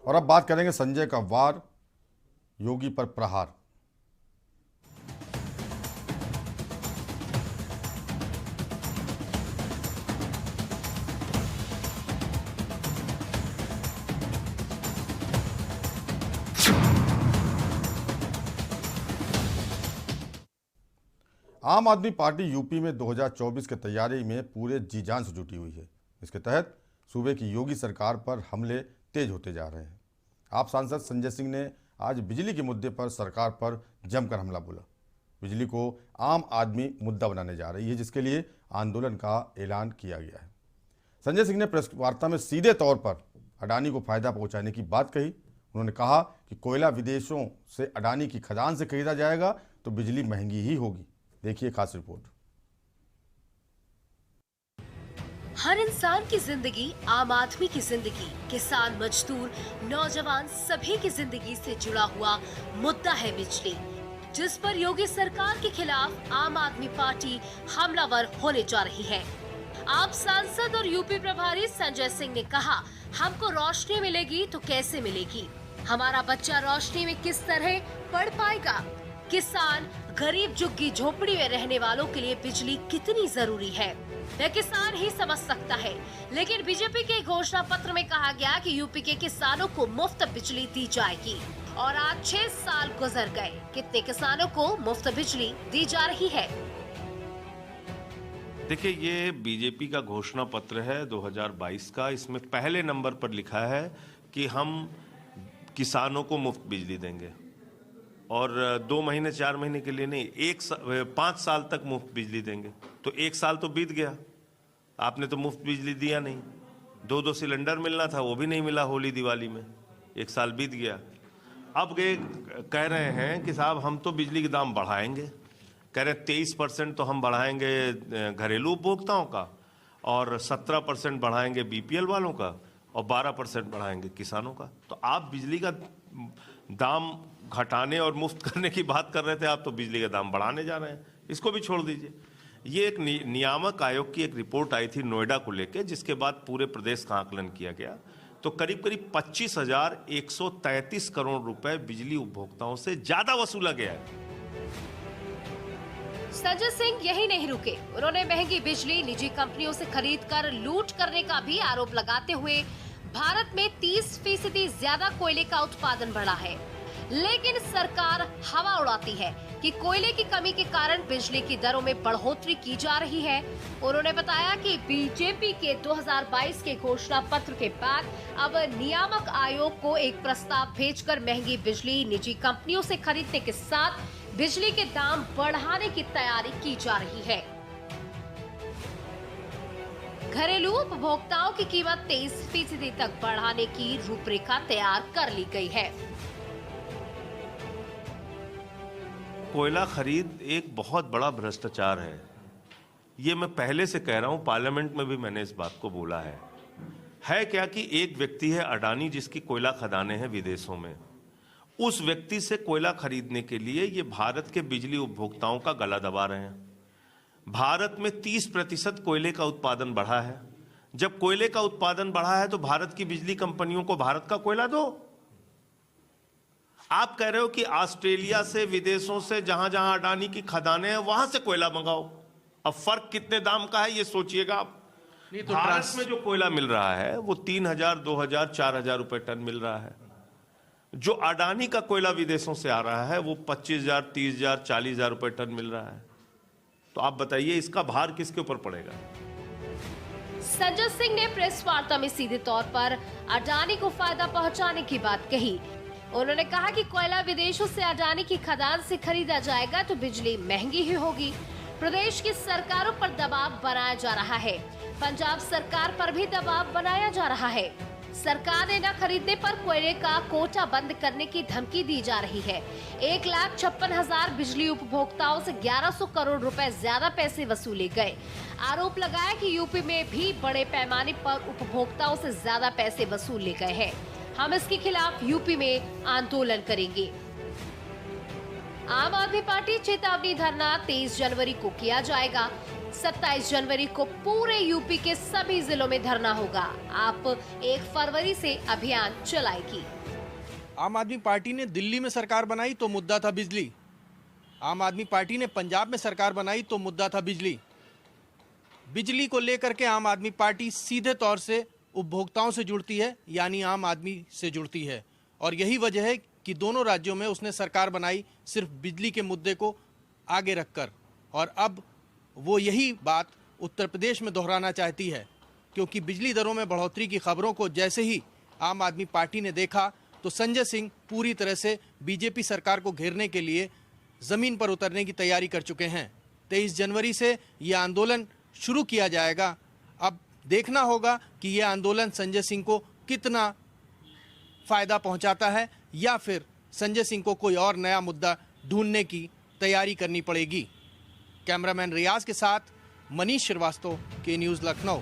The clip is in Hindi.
और अब बात करेंगे संजय का वार, योगी पर प्रहार। आम आदमी पार्टी यूपी में 2024 की तैयारी में पूरे जी जान से जुटी हुई है। इसके तहत सूबे की योगी सरकार पर हमले तेज होते जा रहे हैं। आप सांसद संजय सिंह ने आज बिजली के मुद्दे पर सरकार पर जमकर हमला बोला। बिजली को आम आदमी मुद्दा बनाने जा रही है, जिसके लिए आंदोलन का ऐलान किया गया है। संजय सिंह ने प्रेस वार्ता में सीधे तौर पर अडानी को फायदा पहुंचाने की बात कही। उन्होंने कहा कि कोयला विदेशों से अडानी की खदान से खरीदा जाएगा तो बिजली महंगी ही होगी। देखिए खास रिपोर्ट। हर इंसान की जिंदगी, आम आदमी की जिंदगी, किसान, मजदूर, नौजवान, सभी की जिंदगी से जुड़ा हुआ मुद्दा है बिजली, जिस पर योगी सरकार के खिलाफ आम आदमी पार्टी हमलावर होने जा रही है। आप सांसद और यूपी प्रभारी संजय सिंह ने कहा, हमको रोशनी मिलेगी तो कैसे मिलेगी, हमारा बच्चा रोशनी में किस तरह पढ़ पाएगा, किसान, गरीब झुग्गी झोपड़ी में रहने वालों के लिए बिजली कितनी जरूरी है वह किसान ही समझ सकता है। लेकिन बीजेपी के घोषणा पत्र में कहा गया कि यूपी के किसानों को मुफ्त बिजली दी जाएगी और आज 6 साल गुजर गए, कितने किसानों को मुफ्त बिजली दी जा रही है। देखिए, ये बीजेपी का घोषणा पत्र है 2022 का। इसमें पहले नंबर पर लिखा है कि हम किसानों को मुफ्त बिजली देंगे और 2 महीने 4 महीने के लिए नहीं, 5 साल तक मुफ्त बिजली देंगे। तो 1 साल तो बीत गया, आपने तो मुफ्त बिजली दिया नहीं। 2-2 सिलेंडर मिलना था, वो भी नहीं मिला होली दिवाली में, 1 साल बीत गया। अब ये कह रहे हैं कि साहब हम तो बिजली के दाम बढ़ाएंगे, कह रहे हैं 23% तो हम बढ़ाएंगे घरेलू उपभोक्ताओं का और 17% बढ़ाएंगे बीपीएल वालों का और 12% बढ़ाएंगे किसानों का। तो आप बिजली का दाम घटाने और मुफ्त करने की बात कर रहे थे, आप तो बिजली का दाम बढ़ाने जा रहे हैं। इसको भी छोड़ दीजिए। ये एक नियामक आयोग की एक रिपोर्ट आई थी नोएडा को लेकर, जिसके बाद पूरे प्रदेश का आकलन किया गया तो करीब करीब 25,133 करोड़ रुपए बिजली उपभोक्ताओं से ज्यादा वसूला गया है। संजय सिंह यही नहीं रुके, उन्होंने महंगी बिजली निजी कंपनियों से खरीदकर लूट करने का भी आरोप लगाते हुए भारत में 30% ज्यादा कोयले का उत्पादन बढ़ा है, लेकिन सरकार हवा उड़ाती है कि कोयले की कमी के कारण बिजली की दरों में बढ़ोतरी की जा रही है। उन्होंने बताया कि बीजेपी के 2022 के घोषणा पत्र के बाद अब नियामक आयोग को एक प्रस्ताव भेजकर महंगी बिजली निजी कंपनियों से खरीदने के साथ बिजली के दाम बढ़ाने की तैयारी की जा रही है। घरेलू उपभोक्ताओं की कीमत 23% तक बढ़ाने की रूपरेखा तैयार कर ली गई है। कोयला खरीद एक बहुत बड़ा भ्रष्टाचार है, ये मैं पहले से कह रहा हूं, पार्लियामेंट में भी मैंने इस बात को बोला है क्या कि एक व्यक्ति है अडानी, जिसकी कोयला खदानें हैं विदेशों में। उस व्यक्ति से कोयला खरीदने के लिए ये भारत के बिजली उपभोक्ताओं का गला दबा रहे हैं। भारत में 30% कोयले का उत्पादन बढ़ा है। जब कोयले का उत्पादन बढ़ा है तो भारत की बिजली कंपनियों को भारत का कोयला दो। आप कह रहे हो कि ऑस्ट्रेलिया से, विदेशों से, जहां जहां अडानी की खदानें हैं वहां से कोयला मंगाओ। अब फर्क कितने दाम का है ये सोचिएगा आप। तो भारत में जो कोयला मिल रहा है वो 3,000, 2,000, 4,000 रुपए टन मिल रहा है। जो अडानी का कोयला विदेशों से आ रहा है वो 25,000, 30,000, 40,000 रुपए टन मिल रहा है। तो आप बताइए इसका भार किसके ऊपर पड़ेगा। संजय सिंह ने प्रेस वार्ता में सीधे तौर पर अडानी को फायदा पहुंचाने की बात कही। उन्होंने कहा कि कोयला विदेशों से अडानी की खदान से खरीदा जाएगा तो बिजली महंगी ही होगी। प्रदेश की सरकारों पर दबाव बनाया जा रहा है, पंजाब सरकार पर भी दबाव बनाया जा रहा है। सरकार ने न खरीदने पर कोयले का कोटा बंद करने की धमकी दी जा रही है। 1,56,000 बिजली उपभोक्ताओं से 1,100 करोड़ रुपए ज्यादा पैसे वसूले गए। आरोप लगाया कि यूपी में भी बड़े पैमाने पर उपभोक्ताओं से ज्यादा पैसे वसूले गए हैं। हम इसके खिलाफ यूपी में आंदोलन करेंगे। आम आदमी पार्टी चेतावनी धरना 23 जनवरी को किया जाएगा। 27 जनवरी को पूरे यूपी के सभी जिलों में धरना होगा। आप 1 फरवरी से अभियान चलाएगी। आम आदमी पार्टी ने दिल्ली में सरकार बनाई तो मुद्दा था बिजली। आम आदमी पार्टी ने पंजाब में सरकार बनाई तो मुद्दा था बिजली। बिजली को लेकर के आम आदमी पार्टी सीधे तौर से उपभोक्ताओं से जुड़ती है, यानी आम आदमी से जुड़ती है। और यही वजह है कि दोनों राज्यों में उसने सरकार बनाई सिर्फ बिजली के मुद्दे को आगे रखकर। और अब वो यही बात उत्तर प्रदेश में दोहराना चाहती है, क्योंकि बिजली दरों में बढ़ोतरी की खबरों को जैसे ही आम आदमी पार्टी ने देखा तो संजय सिंह पूरी तरह से बीजेपी सरकार को घेरने के लिए ज़मीन पर उतरने की तैयारी कर चुके हैं। 23 जनवरी से ये आंदोलन शुरू किया जाएगा। अब देखना होगा कि ये आंदोलन संजय सिंह को कितना फ़ायदा पहुंचाता है, या फिर संजय सिंह को कोई और नया मुद्दा ढूंढने की तैयारी करनी पड़ेगी। कैमरामैन रियाज के साथ मनीष श्रीवास्तव, के न्यूज़ लखनऊ।